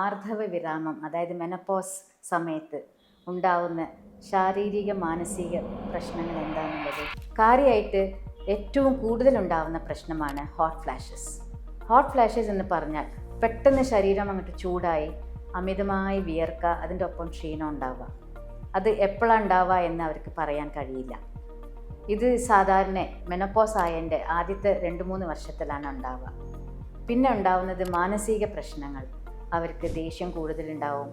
ആർത്തവ വിരാമം അതായത് മെനപ്പോസ് സമയത്ത് ഉണ്ടാവുന്ന ശാരീരിക മാനസിക പ്രശ്നങ്ങൾ എന്താണെന്നുള്ളത് കാര്യമായിട്ട് ഏറ്റവും കൂടുതലുണ്ടാവുന്ന പ്രശ്നമാണ് ഹോട്ട് ഫ്ലാഷസ്. ഹോട്ട് ഫ്ലാഷസ് എന്ന് പറഞ്ഞാൽ പെട്ടെന്ന് ശരീരം അങ്ങോട്ട് ചൂടായി അമിതമായി വിയർക്കുക, അതിൻ്റെ ഒപ്പം ക്ഷീണം ഉണ്ടാവുക. അത് എപ്പോഴാണ് ഉണ്ടാവുക എന്ന് അവർക്ക് പറയാൻ കഴിയില്ല. ഇത് സാധാരണ മെനപ്പോസ് ആയതിൻ്റെ ആദ്യത്തെ 2-3 വർഷത്തിലാണ് ഉണ്ടാവുക. പിന്നെ ഉണ്ടാവുന്നത് മാനസിക പ്രശ്നങ്ങൾ. അവർക്ക് ദേഷ്യം കൂടുതലുണ്ടാവും,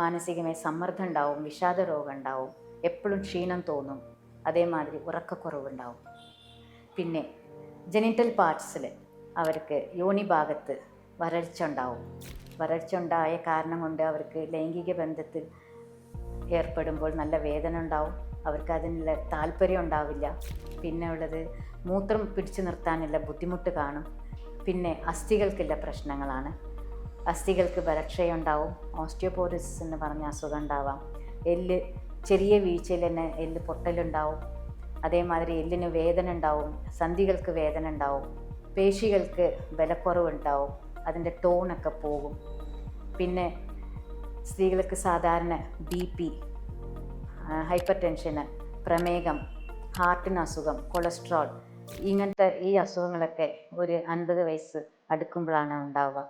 മാനസികമായി സമ്മർദ്ദം ഉണ്ടാവും, വിഷാദ രോഗം ഉണ്ടാവും, എപ്പോഴും ക്ഷീണം തോന്നും, അതേമാതിരി ഉറക്കക്കുറവുണ്ടാവും. പിന്നെ ജെനിറ്റൽ പാർട്സിൽ അവർക്ക് യോനി ഭാഗത്ത് വരൾച്ച ഉണ്ടാവും. വരൾച്ച ഉണ്ടായ കാരണം കൊണ്ട് അവർക്ക് ലൈംഗിക ബന്ധത്തിൽ ഏർപ്പെടുമ്പോൾ നല്ല വേദന ഉണ്ടാവും, അവർക്ക് അതിനുള്ള താല്പര്യം ഉണ്ടാവില്ല. പിന്നെ ഉള്ളത് മൂത്രം പിടിച്ചു നിർത്താനുള്ള ബുദ്ധിമുട്ട് കാണും. പിന്നെ അസ്ഥികൾക്കുള്ള പ്രശ്നങ്ങളാണ്. അസ്ഥികൾക്ക് ബലക്ഷയം ഉണ്ടാവും, ഓസ്റ്റിയോപോറിസിസ് എന്ന് പറഞ്ഞ അസുഖം ഉണ്ടാവാം. എല്ല് ചെറിയ വീഴ്ചയിൽ തന്നെ എല്ല് പൊട്ടലുണ്ടാവും. അതേമാതിരി എല്ലിന് വേദന ഉണ്ടാവും, സന്ധികൾക്ക് വേദന ഉണ്ടാവും, പേശികൾക്ക് ബലക്കുറവുണ്ടാവും, അതിൻ്റെ ടോണൊക്കെ പോകും. പിന്നെ സ്ത്രീകൾക്ക് സാധാരണ BP, ഹൈപ്പർ ടെൻഷന്, പ്രമേഹം, ഹാർട്ടിന് അസുഖം, കൊളസ്ട്രോൾ, ഇങ്ങനത്തെ ഈ അസുഖങ്ങളൊക്കെ ഒരു 50 വയസ്സ് അടുക്കുമ്പോഴാണ് ഉണ്ടാവുക.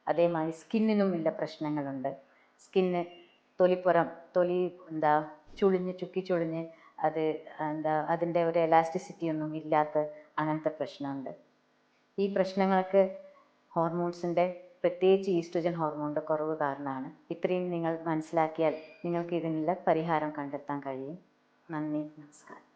അതേമാതിരി സ്കിന്നിനും ഇല്ല പ്രശ്നങ്ങളുണ്ട്. സ്കിന്ന് തൊലി ചുക്കി ചുളിഞ്ഞ് അത് അതിൻ്റെ ഒരു എലാസ്റ്റിസിറ്റി ഒന്നും ഇല്ലാത്ത അങ്ങനത്തെ പ്രശ്നമുണ്ട്. ഈ പ്രശ്നങ്ങൾക്ക് ഹോർമോൺസിൻ്റെ, പ്രത്യേകിച്ച് ഈസ്ട്രജൻ ഹോർമോണിൻ്റെ കുറവ് കാരണമാണ്. ഇത്രയും നിങ്ങൾ മനസ്സിലാക്കിയാൽ നിങ്ങൾക്ക് ഇതിനുള്ള പരിഹാരം കണ്ടെത്താൻ കഴിയും. നന്ദി, നമസ്കാരം.